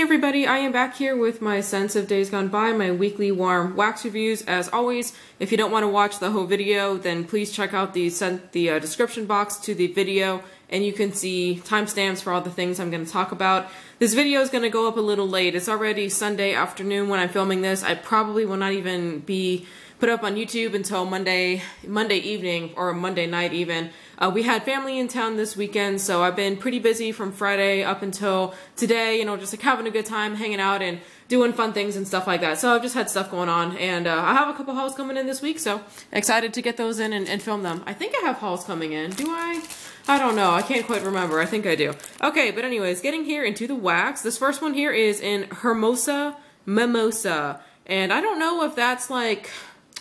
everybody, I am back here with my Scents of Days Gone By, my weekly warm wax reviews. As always, if you don't want to watch the whole video, then please check out the description box to the video, and you can see timestamps for all the things I'm going to talk about. This video is going to go up a little late. It's already Sunday afternoon when I'm filming this. I probably will not even be put up on YouTube until Monday evening or Monday night even. We had family in town this weekend, so I've been pretty busy from Friday up until today, you know, just like having a good time, hanging out and doing fun things and stuff like that. So I've just had stuff going on, and I have a couple hauls coming in this week, so excited to get those in and film them. I think I have hauls coming in. Do I? I don't know. I can't quite remember. I think I do. Okay, but anyways, getting here into the wax. This first one here is in Hermosa Mimosa, and I don't know if that's like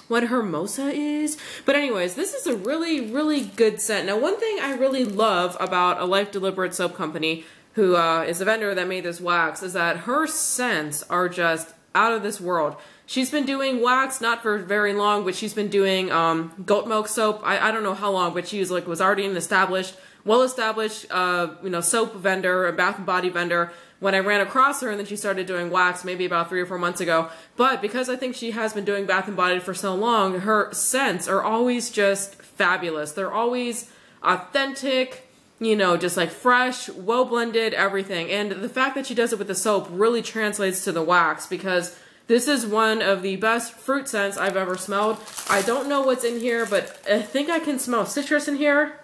what Hermosa is, but anyways, this is a really good scent. Now, one thing I really love about a Life Deliberate soap company, who is the vendor that made this wax, is that her scents are just out of this world. She's been doing wax not for very long, but she's been doing goat milk soap. I don't know how long, but she was already an established, well-established soap vendor, a bath and body vendor, when I ran across her, and then she started doing wax maybe about 3 or 4 months ago. But because I think she has been doing bath and body for so long, her scents are always just fabulous. They're always authentic, you know, just like fresh, well blended, everything. And the fact that she does it with the soap really translates to the wax, because this is one of the best fruit scents I've ever smelled. I don't know what's in here, but I think I can smell citrus in here.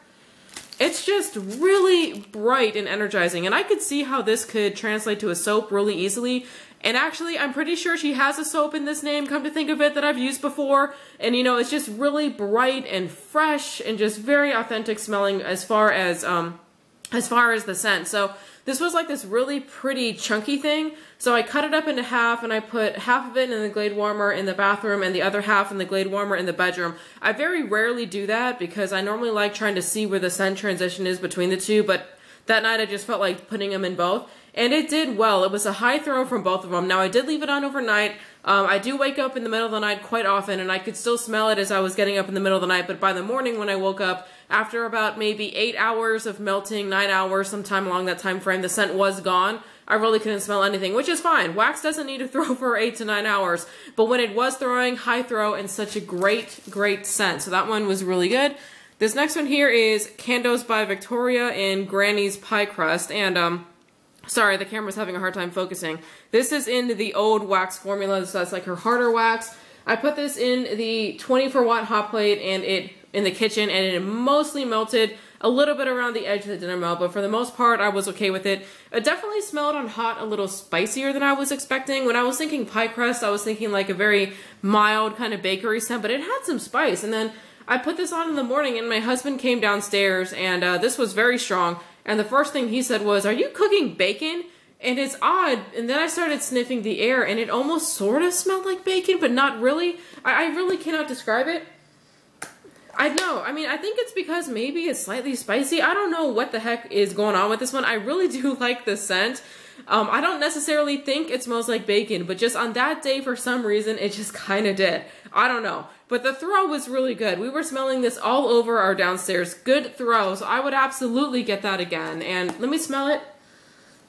It's just really bright and energizing, and I could see how this could translate to a soap really easily. And actually, I'm pretty sure she has a soap in this name, come to think of it, that I've used before. And you know, it's just really bright and fresh and just very authentic smelling as far as the scent. So this was like this really pretty chunky thing. So I cut it up into half, and I put half of it in the Glade warmer in the bathroom and the other half in the Glade warmer in the bedroom. I very rarely do that because I normally like trying to see where the scent transition is between the two, but that night I just felt like putting them in both. And it did well. It was a high throw from both of them. Now, I did leave it on overnight. I do wake up in the middle of the night quite often, and I could still smell it as I was getting up in the middle of the night. But by the morning when I woke up, after about maybe 8 hours of melting, 9 hours, sometime along that time frame, the scent was gone. I really couldn't smell anything, which is fine. Wax doesn't need to throw for 8 to 9 hours. But when it was throwing, high throw, and such a great scent. So that one was really good. This next one here is Candles by Victoria in Granny's Pie Crust. And, sorry, the camera's having a hard time focusing. This is in the old wax formula, so that's like her harder wax. I put this in the 24-watt hot plate and in the kitchen, and it mostly melted a little bit around the edge of the dinner melt, but for the most part, I was okay with it. It definitely smelled on hot a little spicier than I was expecting. When I was thinking pie crust, I was thinking like a very mild kind of bakery scent, but it had some spice. And then I put this on in the morning, and my husband came downstairs, and this was very strong. And the first thing he said was, "Are you cooking bacon?" And it's odd. And then I started sniffing the air, and it almost sort of smelled like bacon, but not really. I really cannot describe it. I know. I mean, I think it's because maybe it's slightly spicy. I don't know what the heck is going on with this one. I really do like the scent. I don't necessarily think it smells like bacon, but just on that day, for some reason, it just kind of did. I don't know. But the throw was really good. We were smelling this all over our downstairs. Good throw. So I would absolutely get that again. And let me smell it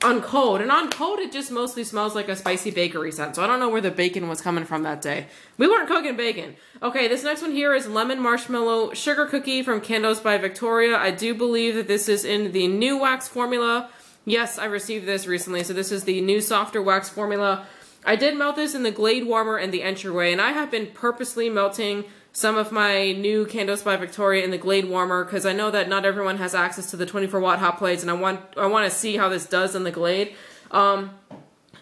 on cold. And on cold, it just mostly smells like a spicy bakery scent. So I don't know where the bacon was coming from that day. We weren't cooking bacon. Okay, this next one here is Lemon Marshmallow Sugar Cookie from Candles by Victoria. I do believe that this is in the new wax formula. Yes, I received this recently. So this is the new softer wax formula. I did melt this in the Glade warmer and the entryway, and I have been purposely melting some of my new Candles by Victoria in the Glade warmer because I know that not everyone has access to the 24-watt hot plates, and I want to see how this does in the Glade. Now,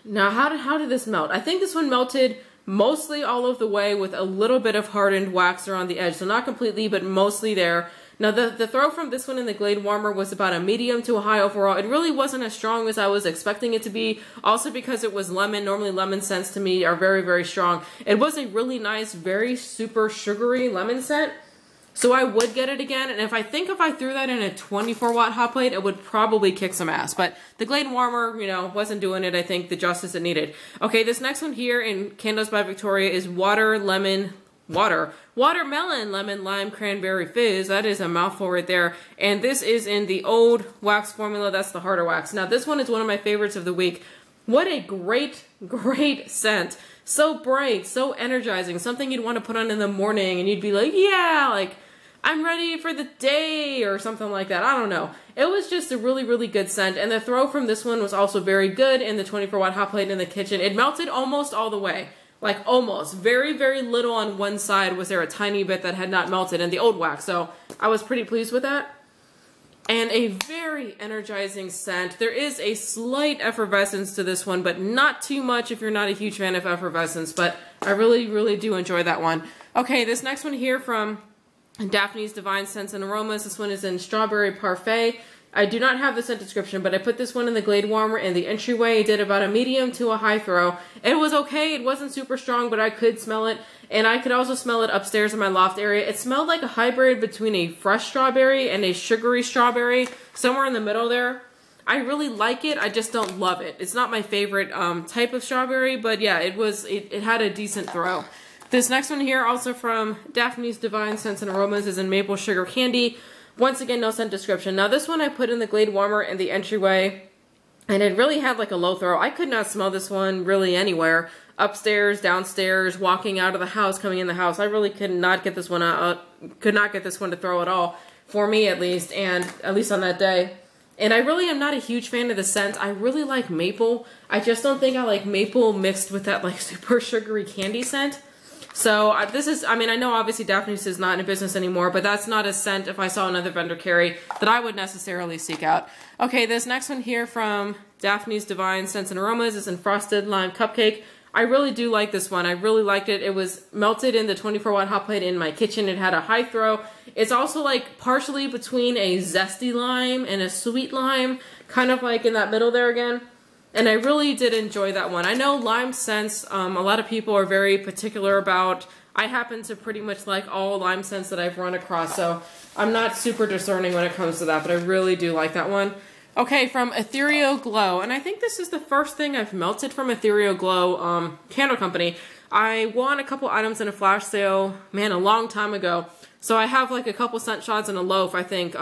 how did this melt? I think this one melted mostly all of the way with a little bit of hardened wax around the edge, so not completely, but mostly there. Now, the throw from this one in the Glade warmer was about a medium to a high overall. It really wasn't as strong as I was expecting it to be, also because it was lemon. Normally, lemon scents to me are very strong. It was a really nice, very super sugary lemon scent, so I would get it again. And if I threw that in a 24-watt hot plate, it would probably kick some ass. But the Glade warmer, you know, wasn't doing it, I think, the justice it needed. Okay, this next one here in Candles by Victoria is Watermelon Lemon Lime Cranberry Fizz. That is a mouthful right there. And this is in the old wax formula. That's the harder wax. Now, this one is one of my favorites of the week. What a great, great scent. So bright, so energizing, something you'd want to put on in the morning and you'd be like, yeah, like, I'm ready for the day or something like that. I don't know. It was just a really, really good scent. And the throw from this one was also very good in the 24-watt hot plate in the kitchen. It melted almost all the way. Like almost. Very, very little on one side was there a tiny bit that had not melted in the old wax. So I was pretty pleased with that. And a very energizing scent. There is a slight effervescence to this one, but not too much if you're not a huge fan of effervescence. But I really, really do enjoy that one. Okay, this next one here from Daphne's Divine Scents and Aromas. This one is in Strawberry Parfait. I do not have the scent description, but I put this one in the Glade Warmer in the entryway. It did about a medium to a high throw. It was okay. It wasn't super strong, but I could smell it. And I could also smell it upstairs in my loft area. It smelled like a hybrid between a fresh strawberry and a sugary strawberry. Somewhere in the middle there. I really like it. I just don't love it. It's not my favorite type of strawberry, but yeah, it had a decent throw. This next one here, also from Daphne's Divine Scents and Aromas, is in Maple Sugar Candy. Once again, no scent description. Now, this one I put in the Glade Warmer in the entryway, and it really had like a low throw. I could not smell this one really anywhere. Upstairs, downstairs, walking out of the house, coming in the house. I really could not get this one out. Could not get this one to throw at all, for me at least, and at least on that day. And I really am not a huge fan of the scent. I really like maple. I just don't think I like maple mixed with that like super sugary candy scent. So this is, I mean, I know obviously Daphne's is not in business anymore, but that's not a scent if I saw another vendor carry that I would necessarily seek out. Okay, this next one here from Daphne's Divine Scents and Aromas is in Frosted Lime Cupcake. I really do like this one. I really liked it. It was melted in the 24-watt hot plate in my kitchen. It had a high throw. It's also like partially between a zesty lime and a sweet lime, kind of like in that middle there again. And I really did enjoy that one. I know lime scents, a lot of people are very particular about. I happen to pretty much like all lime scents that I've run across, so I'm not super discerning when it comes to that, but I really do like that one. Okay, from Ethereal Glow, and I think this is the first thing I've melted from Ethereal Glow Candle Company. I won a couple items in a flash sale, man, a long time ago. So I have like a couple scent shots and a loaf, I think,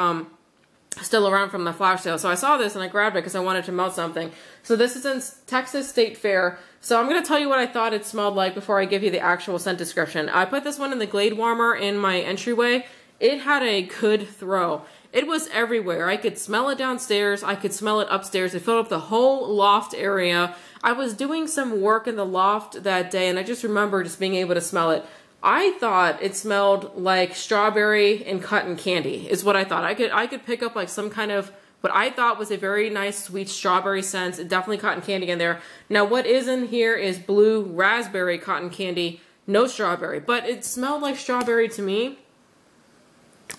still around from the flash sale. So I saw this and I grabbed it because I wanted to melt something. So this is in Texas State Fair. So I'm going to tell you what I thought it smelled like before I give you the actual scent description. I put this one in the Glade Warmer in my entryway. It had a good throw. It was everywhere. I could smell it downstairs. I could smell it upstairs. It filled up the whole loft area. I was doing some work in the loft that day and I just remember just being able to smell it. I thought it smelled like strawberry and cotton candy is what I thought. I could pick up like some kind of what I thought was a very nice sweet strawberry scent. Definitely cotton candy in there. Now what is in here is blue raspberry cotton candy, no strawberry, but it smelled like strawberry to me.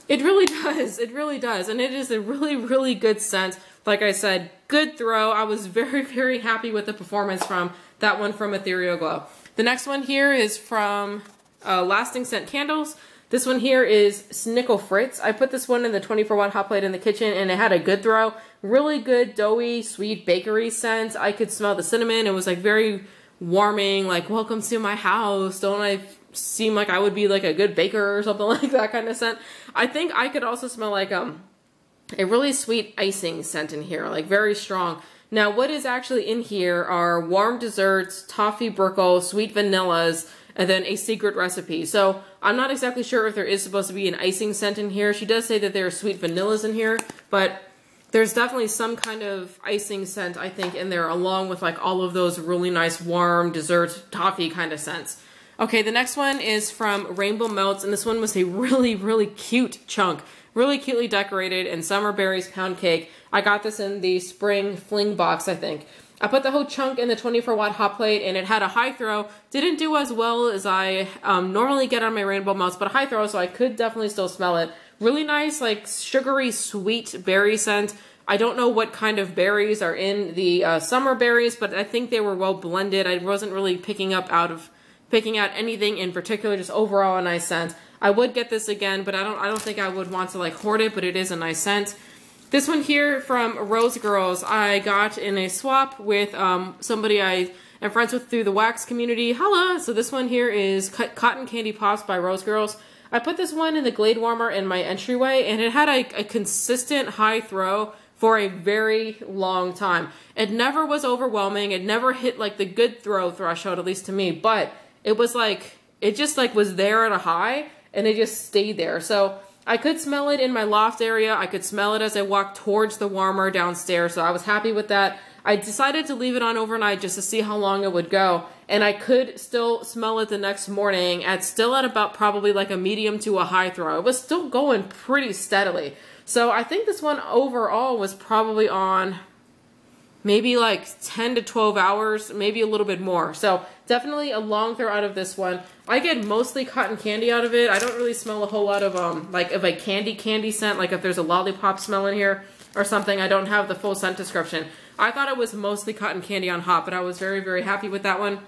It really does. It really does. And it is a really, really good scent. Like I said, good throw. I was very, very happy with the performance from that one from Ethereal Glow. The next one here is from Lasting Scent Candles. This one here is Snicklefritz. I put this one in the 24-watt hot plate in the kitchen and it had a good throw. Really good, doughy, sweet bakery scent. I could smell the cinnamon. It was like very warming, like, welcome to my house. Don't I seem like I would be like a good baker or something like that kind of scent? I think I could also smell like a really sweet icing scent in here, like very strong. Now what is actually in here are warm desserts, toffee brickle, sweet vanillas, and then a secret recipe. So I'm not exactly sure if there is supposed to be an icing scent in here. She does say that there are sweet vanillas in here, but there's definitely some kind of icing scent, I think, in there, along with like all of those really nice warm dessert toffee kind of scents. Okay, the next one is from Rainbow Melts, and this one was a really, really cute chunk. Really cutely decorated in Summer Berries Pound Cake. I got this in the Spring Fling box, I think. I put the whole chunk in the 24-watt hot plate and it had a high throw. Didn't do as well as I normally get on my Rainbow Melts, but a high throw, so I could definitely still smell it. Really nice, like sugary, sweet berry scent. I don't know what kind of berries are in the summer berries, but I think they were well blended. I wasn't really picking out anything in particular, just overall a nice scent. I would get this again, but I don't think I would want to like hoard it, but it is a nice scent. This one here from Rosegirls, I got in a swap with somebody I am friends with through the wax community. Hello! So this one here is Cotton Candy Pops by Rosegirls. I put this one in the Glade Warmer in my entryway, and it had a consistent high throw for a very long time. It never was overwhelming. It never hit like the good throw threshold, at least to me, but it was like, it just like was there at a high and it just stayed there. So I could smell it in my loft area. I could smell it as I walked towards the warmer downstairs. So I was happy with that. I decided to leave it on overnight just to see how long it would go. And I could still smell it the next morning still at about probably like a medium to a high throw. It was still going pretty steadily. So I think this one overall was probably on maybe like 10 to 12 hours, maybe a little bit more. So definitely a long throw out of this one. I get mostly cotton candy out of it. I don't really smell a whole lot of like of a candy scent, like if there's a lollipop smell in here or something. I don't have the full scent description. I thought it was mostly cotton candy on hot, but I was very, very happy with that one.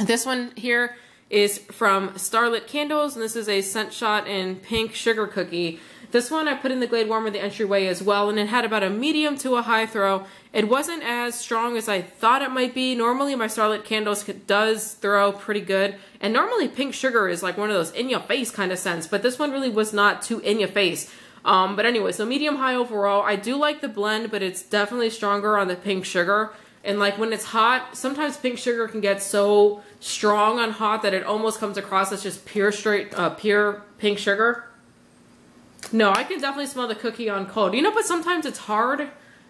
This one here is from Starlit Candles, and this is a scent shot in pink sugar cookie. This one I put in the Glade Warmer, the entryway as well, and it had about a medium to a high throw. It wasn't as strong as I thought it might be. Normally my Starlit Candles does throw pretty good, and normally pink sugar is like one of those in-your-face kind of scents, but this one really was not too in-your-face. But anyway, so medium-high overall. I do like the blend, but it's definitely stronger on the pink sugar. And like when it's hot, sometimes pink sugar can get so strong on hot that it almost comes across as just pure pink sugar. No, I can definitely smell the cookie on cold. You know, but sometimes it's hard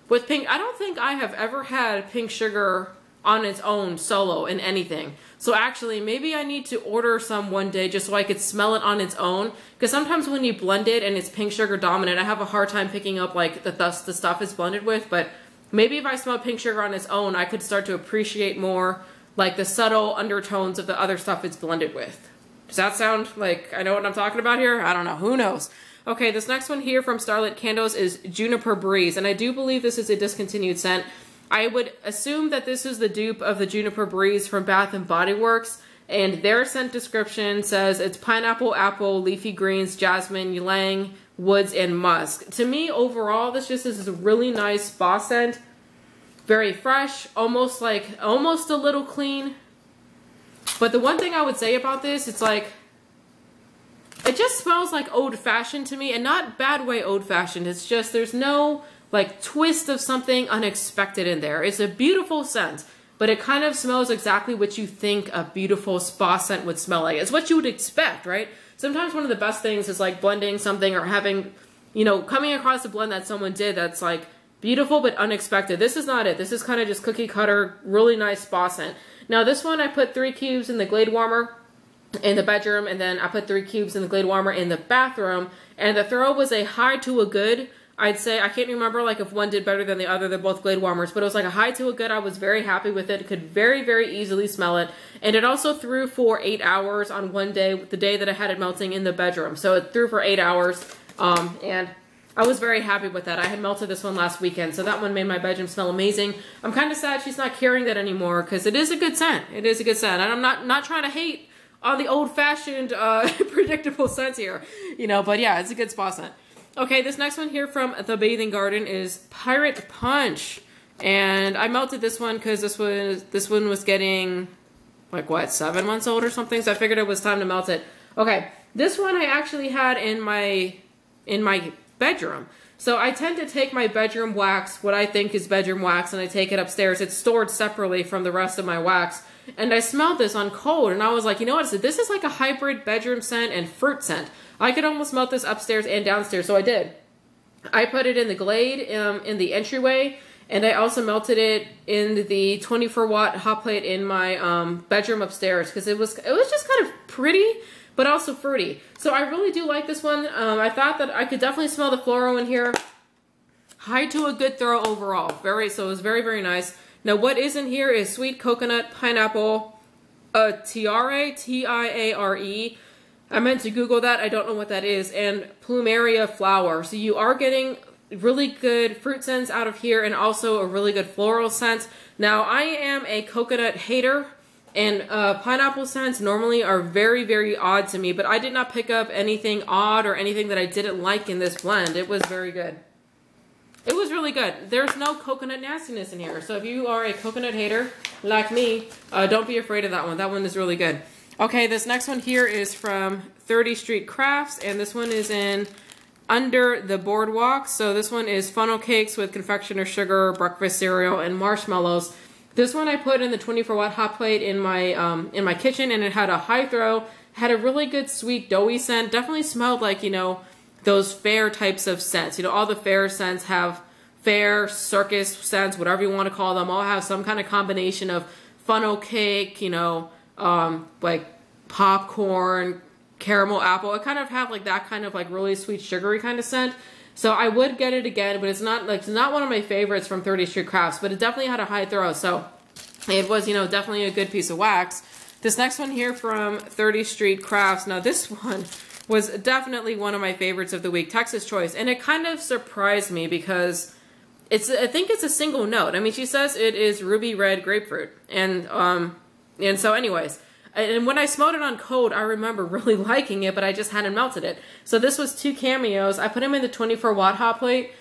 with pink. I don't think I have ever had pink sugar on its own solo in anything. So actually, maybe I need to order some one day just so I could smell it on its own. Because sometimes when you blend it and it's pink sugar dominant, I have a hard time picking up like the stuff it's blended with. But maybe if I smell pink sugar on its own, I could start to appreciate more like the subtle undertones of the other stuff it's blended with. Does that sound like I know what I'm talking about here? I don't know. Who knows? Okay, this next one here from Starlit Candles is Juniper Breeze, and I do believe this is a discontinued scent. I would assume that this is the dupe of the Juniper Breeze from Bath & Body Works, and their scent description says it's pineapple, apple, leafy greens, jasmine, ylang, woods, and musk. To me, overall, this just is a really nice spa scent. Very fresh, almost a little clean. But the one thing I would say about this, it's like, it just smells like old-fashioned to me, and not bad way old-fashioned. It's just, there's no like twist of something unexpected in there. It's a beautiful scent, but it kind of smells exactly what you think a beautiful spa scent would smell like. It's what you would expect, right? Sometimes one of the best things is like blending something or having, you know, coming across a blend that someone did that's like beautiful but unexpected. This is not it. This is kind of just cookie cutter, really nice spa scent. Now this one I put 3 cubes in the Glade Warmer in the bedroom, and then I put 3 cubes in the Glade Warmer in the bathroom, and the throw was a high to a good. I'd say, I can't remember like if one did better than the other. They're both Glade Warmers, but it was like a high to a good. I was very happy with it. Could very, very easily smell it. And it also threw for 8 hours on one day, the day that I had it melting in the bedroom. So it threw for 8 hours, and I was very happy with that. I had melted this one last weekend, so that one made my bedroom smell amazing. I'm kind of sad she's not carrying that anymore because it is a good scent. It is a good scent, and I'm not trying to hate on the old-fashioned, predictable scents here, you know, but yeah, it's a good spa scent. Okay, this next one here from The Bathing Garden is Pirate Punch, and I melted this one because this one was getting, like what, 7 months old or something, so I figured it was time to melt it. Okay, this one I actually had in my bedroom. So I tend to take my bedroom wax, what I think is bedroom wax, and I take it upstairs. It's stored separately from the rest of my wax. And I smelled this on cold, and I was like, you know what? So this is like a hybrid bedroom scent and fruit scent. I could almost melt this upstairs and downstairs, so I did. I put it in the Glade in the entryway, and I also melted it in the 24-watt hot plate in my bedroom upstairs because it was just kind of pretty, but also fruity. So I really do like this one. I thought that I could definitely smell the floral in here. High to a good throw overall. So it was very, very nice. Now what is in here is sweet coconut, pineapple, tiare, T-I-A-R-E. I meant to Google that. I don't know what that is. And plumeria flower. So you are getting really good fruit scents out of here and also a really good floral scent. Now I am a coconut hater. And pineapple scents normally are very, very odd to me, but I did not pick up anything odd or anything that I didn't like in this blend. It was very good. It was really good. There's no coconut nastiness in here. So if you are a coconut hater like me, don't be afraid of that one. That one is really good. Okay, this next one here is from 30 Street Crafts, and this one is in under the Boardwalk. So this one is funnel cakes with confectioner sugar, breakfast cereal, and marshmallows. This one I put in the 24-watt hot plate in my kitchen, and it had a high throw, had a really good sweet doughy scent. Definitely smelled like, you know, those fair types of scents. You know, all the fair scents have fair, circus scents, whatever you want to call them, all have some kind of combination of funnel cake, you know, like popcorn, caramel apple. It kind of had like that kind of like really sweet sugary kind of scent. So I would get it again, but it's not one of my favorites from 30th Street Crafts, but it definitely had a high throw. So it was, you know, definitely a good piece of wax. This next one here from 30th Street Crafts. Now this one was definitely one of my favorites of the week, Texas Choice. And it kind of surprised me because I think it's a single note. I mean, she says it is ruby red grapefruit. And so anyways, and when I smelled it on code, I remember really liking it, but I just hadn't melted it. So this was 2 cameos. I put them in the 24-watt hot plate.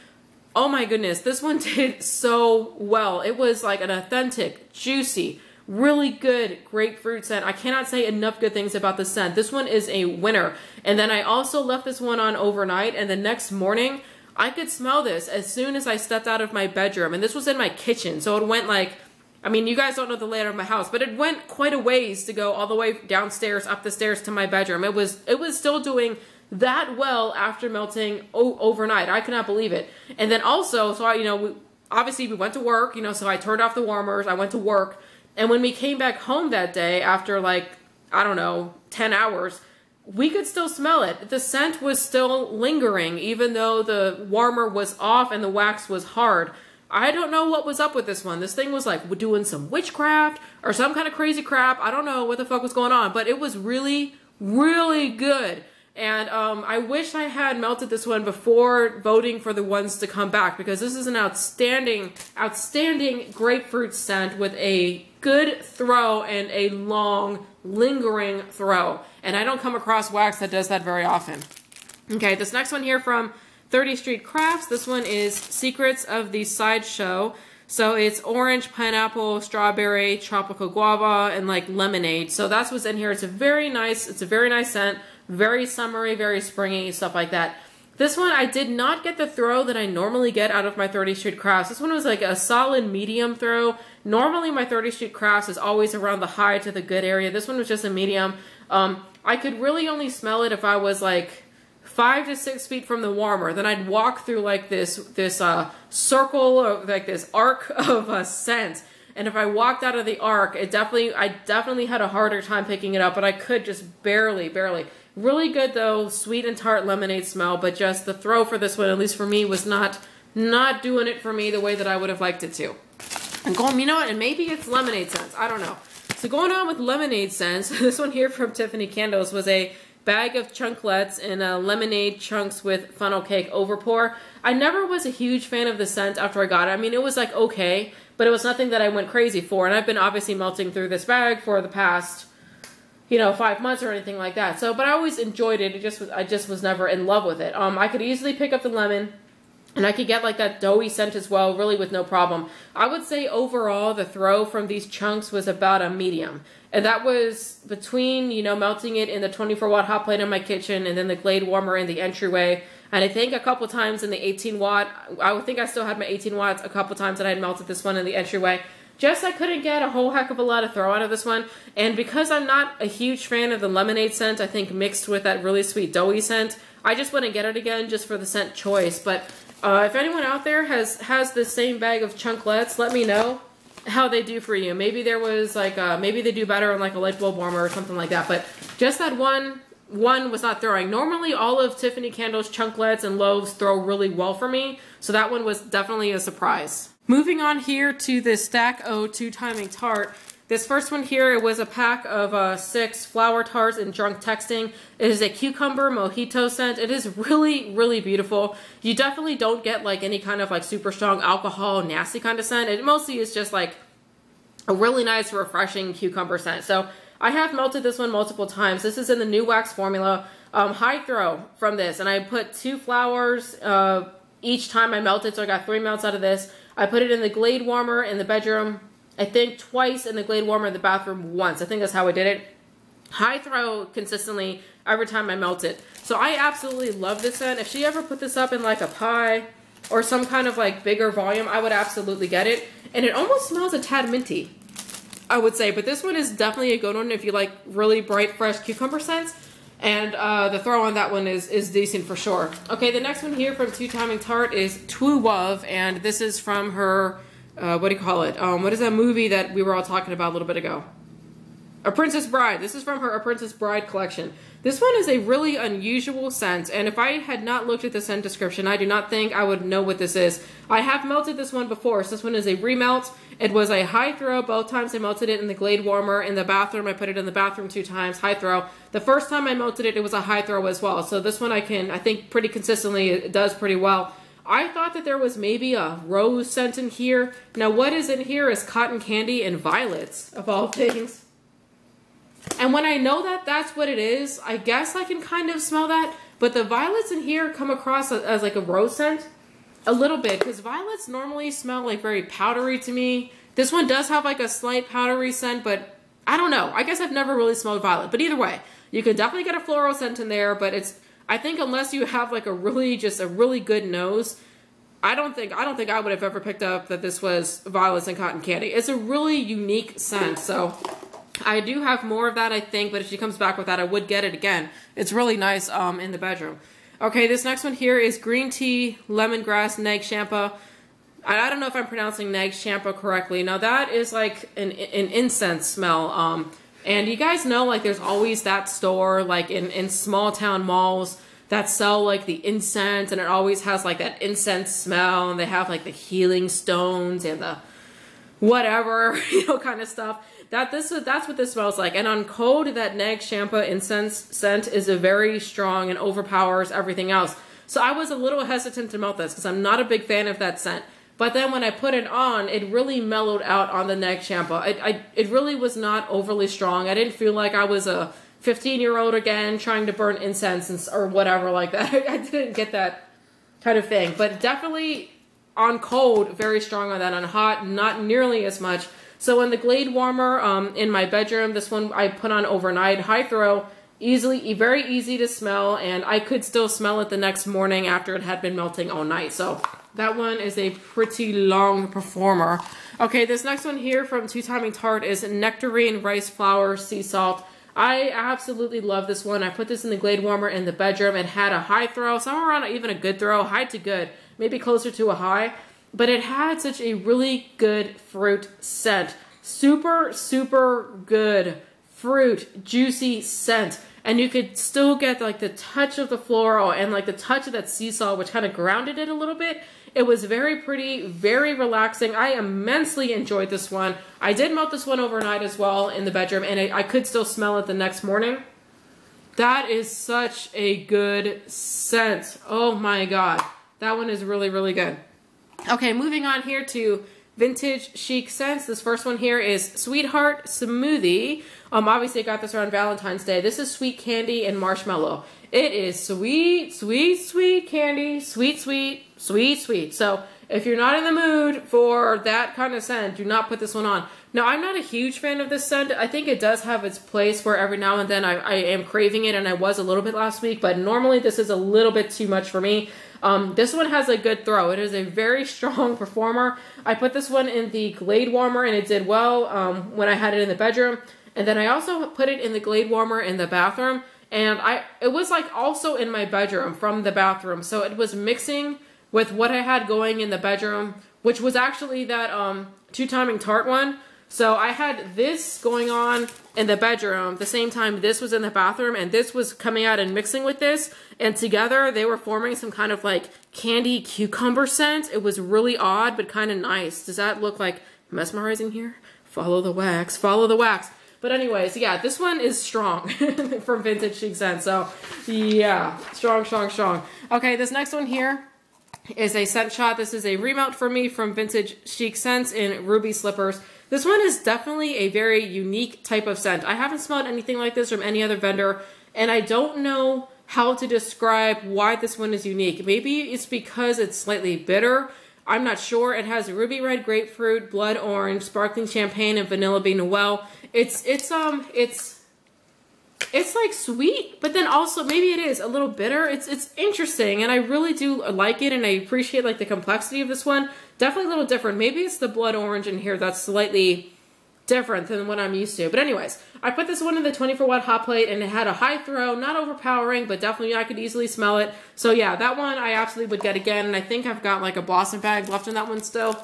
Oh my goodness, this one did so well. It was like an authentic, juicy, really good grapefruit scent. I cannot say enough good things about the scent. This one is a winner. And then I also left this one on overnight, and the next morning, I could smell this as soon as I stepped out of my bedroom. And this was in my kitchen, so it went like, I mean, you guys don't know the layout of my house, but it went quite a ways to go all the way downstairs, up the stairs to my bedroom. It was still doing that well after melting overnight. I could not believe it. And then also, so obviously we went to work, you know, so I turned off the warmers, I went to work. And when we came back home that day after like, I don't know, 10 hours, we could still smell it. The scent was still lingering, even though the warmer was off and the wax was hard. I don't know what was up with this one. This thing was like doing some witchcraft or some kind of crazy crap. I don't know what the fuck was going on, but it was really, really good. And I wish I had melted this one before voting for the ones to come back, because this is an outstanding, outstanding grapefruit scent with a good throw and a long, lingering throw. And I don't come across wax that does that very often. Okay, this next one here from 30th Street Crafts. This one is Secrets of the Sideshow. So it's orange, pineapple, strawberry, tropical guava, and like lemonade. So that's what's in here. It's a very nice scent, very summery, very springy, stuff like that. This one, I did not get the throw that I normally get out of my 30th Street Crafts. This one was like a solid medium throw. Normally my 30th Street Crafts is always around the high to the good area. This one was just a medium. I could really only smell it if I was like 5 to 6 feet from the warmer. Then I'd walk through like this circle, or like this arc of scent. And if I walked out of the arc, I definitely had a harder time picking it up, but I could just barely. Really good though, sweet and tart lemonade smell, but just the throw for this one, at least for me, was not doing it for me the way that I would have liked it to. And going, you know what, and maybe it's lemonade scents, I don't know. So going on with lemonade scents, this one here from Tiffany Candles was a bag of chunklets in lemonade chunks with funnel cake overpour. I never was a huge fan of the scent after I got it. I mean, it was like okay, but it was nothing that I went crazy for. And I've been obviously melting through this bag for the past, you know, 5 months or anything like that. So, but I always enjoyed it. I just was never in love with it. I could easily pick up the lemon, and I could get like that doughy scent as well, really with no problem. I would say overall the throw from these chunks was about a medium. And that was between, you know, melting it in the 24-watt hot plate in my kitchen and then the Glade warmer in the entryway. And I think a couple times in the 18-watt, I would think I still had my 18 watts a couple times that I had melted this one in the entryway. Just I couldn't get a whole heck of a lot of throw out of this one. And because I'm not a huge fan of the lemonade scent, I think mixed with that really sweet doughy scent, I just wouldn't get it again just for the scent choice. But if anyone out there has the same bag of chunklets, let me know how they do for you. Maybe there was like, maybe they do better on like a light bulb warmer or something like that. But just that one was not throwing. Normally all of Tiffany Candles chunklets and loaves throw really well for me. So that one was definitely a surprise. Moving on here to the Stack O 2-timing tart. This first one here, it was a pack of 6 flower tarts in drunk texting. It is a cucumber mojito scent. It is really, really beautiful. You definitely don't get like any kind of like super strong alcohol, nasty kind of scent. It mostly is just like a really nice, refreshing cucumber scent. So I have melted this one multiple times. This is in the new wax formula. High throw from this, and I put 2 flowers each time I melted, so I got 3 melts out of this. I put it in the Glade warmer in the bedroom, I think twice in the Glade warmer in the bathroom once. I think that's how I did it. High throw consistently every time I melt it. So I absolutely love this scent. If she ever put this up in like a pie or some kind of like bigger volume, I would absolutely get it. And it almost smells a tad minty, I would say. But this one is definitely a good one if you like really bright, fresh cucumber scents. And the throw on that one is decent for sure. Okay, the next one here from Two Timing Tart is Twoo Love. And this is from her, what do you call it? What is that movie that we were all talking about a little bit ago? A Princess Bride. This is from her A Princess Bride collection. This one is a really unusual scent, and if I had not looked at the scent description, I do not think I would know what this is. I have melted this one before, so this one is a remelt. It was a high throw. Both times I melted it in the Glade Warmer in the bathroom. I put it in the bathroom 2 times, high throw. The first time I melted it, it was a high throw as well. So this one I think pretty consistently, it does pretty well. I thought that there was maybe a rose scent in here. Now what is in here is cotton candy and violets, of all things. And when I know that that's what it is, I guess I can kind of smell that. But the violets in here come across as like a rose scent a little bit, because violets normally smell like very powdery to me. This one does have like a slight powdery scent, but I don't know. I guess I've never really smelled violet. But either way, you could definitely get a floral scent in there. But I think unless you have like a really good nose, I don't think I would have ever picked up that this was violets and cotton candy. It's a really unique scent, so I do have more of that, I think, but if she comes back with that, I would get it again. It's really nice in the bedroom. Okay, this next one here is Green Tea, Lemongrass, Neg Champa. I don't know if I'm pronouncing Neg Champa correctly. Now, that is like an incense smell. And you guys know, like, there's always that store, like, in small town malls that sell, like, the incense, and it always has, like, that incense smell, and they have, like, the healing stones and the whatever, you know, kind of stuff. That's what this smells like. And on code, that Neg Champa incense scent is a very strong and overpowers everything else. So I was a little hesitant to melt this because I'm not a big fan of that scent. But then when I put it on, it really mellowed out on the Neg Champa. It really was not overly strong. I didn't feel like I was a 15-year-old again trying to burn incense or whatever like that. I didn't get that kind of thing. But definitely on cold, very strong on that. On hot, not nearly as much. So in the Glade Warmer in my bedroom, this one I put on overnight, high throw, very easy to smell, and I could still smell it the next morning after it had been melting all night. So that one is a pretty long performer. Okay, this next one here from Two Timing Tart is Nectarine Rice Flour Sea Salt. I absolutely love this one. I put this in the Glade Warmer in the bedroom. It had a high throw, somewhere around even a good throw, high to good, maybe closer to a high. But it had such a really good fruit scent. Super, super good fruit, juicy scent. And you could still get like the touch of the floral and like the touch of that sea salt, which kind of grounded it a little bit. It was very pretty, very relaxing. I immensely enjoyed this one. I did melt this one overnight as well in the bedroom, and I could still smell it the next morning. That is such a good scent. Oh my God. That one is really, really good. Okay, moving on here to vintage chic scents. This first one here is Sweetheart Smoothie. Obviously I got this around Valentine's Day. This is sweet candy and marshmallow. It is sweet, sweet, sweet candy. Sweet, sweet, sweet, sweet. So if you're not in the mood for that kind of scent, do not put this one on. Now, I'm not a huge fan of this scent. I think it does have its place where every now and then I am craving it, and I was a little bit last week, but normally this is a little bit too much for me. This one has a good throw. It is a very strong performer. I put this one in the Glade Warmer, and it did well when I had it in the bedroom. And then I also put it in the Glade Warmer in the bathroom, and it was like also in my bedroom from the bathroom. So it was mixing with what I had going in the bedroom, which was actually that Two Timing Tart one. So I had this going on in the bedroom the same time this was in the bathroom, and this was coming out and mixing with this, and together they were forming some kind of like candy cucumber scent. It was really odd, but kind of nice. Does that look like mesmerizing here? Follow the wax, follow the wax. But anyways, yeah, this one is strong from Vintage Chic Scent. So yeah, strong, strong, strong. Okay, this next one here is a scent shot. This is a remount for me from Vintage Chic Scents in Ruby Slippers. This one is definitely a very unique type of scent. I haven't smelled anything like this from any other vendor, and I don't know how to describe why this one is unique. Maybe it's because it's slightly bitter. I'm not sure. It has ruby red grapefruit, blood orange, sparkling champagne, and vanilla bean noel. It's it's like sweet, but then also maybe it is a little bitter. It's interesting, and I really do like it, and I appreciate like the complexity of this one. Definitely a little different. Maybe it's the blood orange in here that's slightly different than what I'm used to. But anyways, I put this one in the 24-watt hot plate, and it had a high throw, not overpowering, but definitely I could easily smell it. So yeah, that one I absolutely would get again, and I think I've got like a blossom bag left in that one still.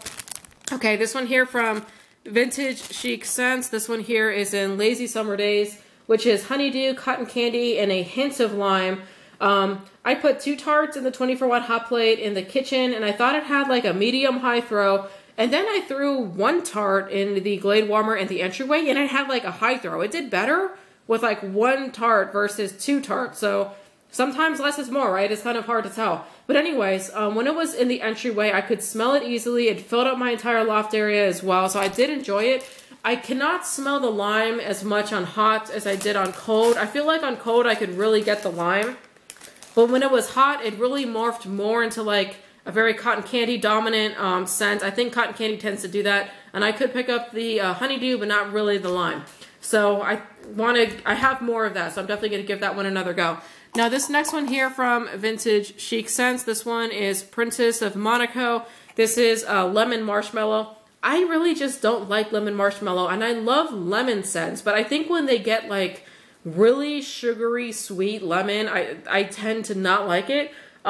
Okay, this one here from Vintage Chic Scents. This one here is in Lazy Summer Days, which is honeydew, cotton candy, and a hint of lime. I put 2 tarts in the 24-watt hot plate in the kitchen, and I thought it had like a medium-high throw. And then I threw 1 tart in the Glade Warmer and the entryway, and it had like a high throw. It did better with like 1 tart versus 2 tarts. So sometimes less is more, right? It's kind of hard to tell. But anyways, when it was in the entryway, I could smell it easily. It filled up my entire loft area as well, so I did enjoy it. I cannot smell the lime as much on hot as I did on cold. I feel like on cold I could really get the lime. But when it was hot, it really morphed more into like a very cotton candy dominant scent. I think cotton candy tends to do that. And I could pick up the honeydew, but not really the lime. So I have more of that. So I'm definitely going to give that one another go. Now this next one here from Vintage Chic Scents. This one is Princess of Monaco. This is Lemon Marshmallow. I really just don't like lemon marshmallow, and I love lemon scents, but I think when they get like really sugary sweet lemon, I tend to not like it. But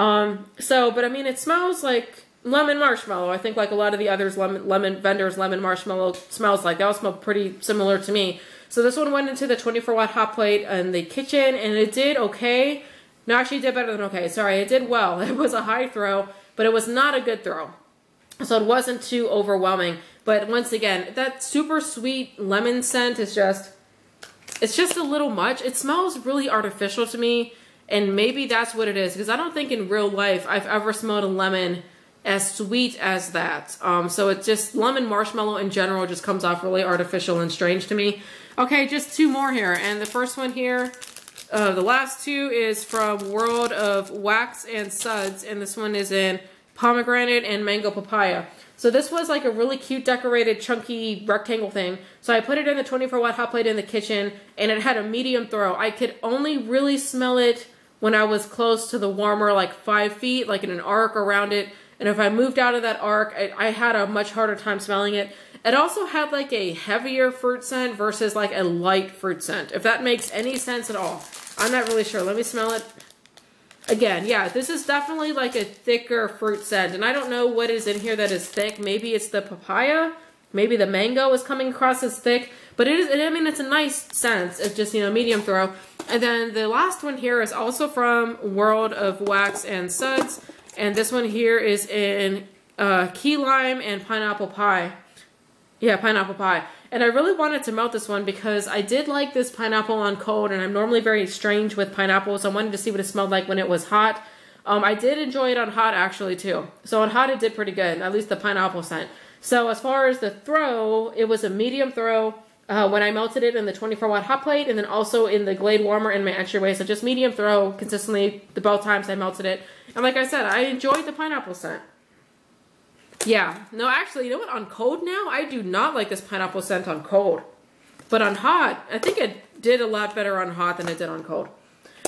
I mean, it smells like lemon marshmallow. I think like a lot of the others lemon vendors lemon marshmallow smells like. They all smell pretty similar to me. So this one went into the 24-watt hot plate in the kitchen, and it did okay. No, actually it did better than okay. Sorry, it did well. It was a high throw, but it was not a good throw. So it wasn't too overwhelming. But once again, that super sweet lemon scent is it's just a little much. It smells really artificial to me, and maybe that's what it is, because I don't think in real life I've ever smelled a lemon as sweet as that. So it just, lemon marshmallow in general just comes off really artificial and strange to me. Okay, just 2 more here. And the first one here, the last 2 is from World of Wax and Sudz, and this one is in Pomegranate and Mango Papaya. So this was like a really cute decorated chunky rectangle thing. So I put it in the 24-watt hot plate in the kitchen, and it had a medium throw. I could only really smell it when I was close to the warmer, like 5 feet, like in an arc around it. And if I moved out of that arc, I had a much harder time smelling it. It also had like a heavier fruit scent versus like a light fruit scent, if that makes any sense at all. I'm not really sure. Let me smell it. Again, yeah, this is definitely like a thicker fruit scent, and I don't know what is in here that is thick. Maybe it's the papaya, maybe the mango is coming across as thick, but it is, I mean, it's a nice scent. It's just, you know, medium throw. And then the last one here is also from World of Wax and Sudz, and this one here is in key lime and pineapple pie. Yeah, pineapple pie. And I really wanted to melt this one because I did like this pineapple on cold, and I'm normally very strange with pineapple, so I wanted to see what it smelled like when it was hot. I did enjoy it on hot actually too. So on hot it did pretty good, at least the pineapple scent. So as far as the throw, it was a medium throw when I melted it in the 24-watt hot plate, and then also in the Glade Warmer in my entryway. So just medium throw consistently both times I melted it. And like I said, I enjoyed the pineapple scent. Yeah, no, actually, you know what? On cold now, I do not like this pineapple scent on cold. But on hot, I think it did a lot better on hot than it did on cold.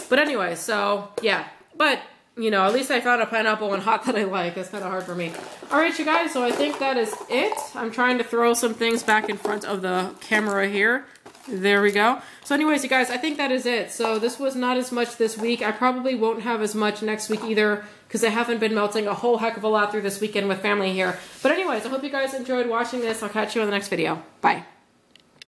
But anyway, so, yeah. But, you know, at least I found a pineapple on hot that I like. That's kind of hard for me. Alright, you guys, so I think that is it. I'm trying to throw some things back in front of the camera here. There we go. So anyways, you guys, I think that is it. So this was not as much this week. I probably won't have as much next week either, because I haven't been melting a whole heck of a lot through this weekend with family here. But anyways, I hope you guys enjoyed watching this. I'll catch you in the next video. Bye.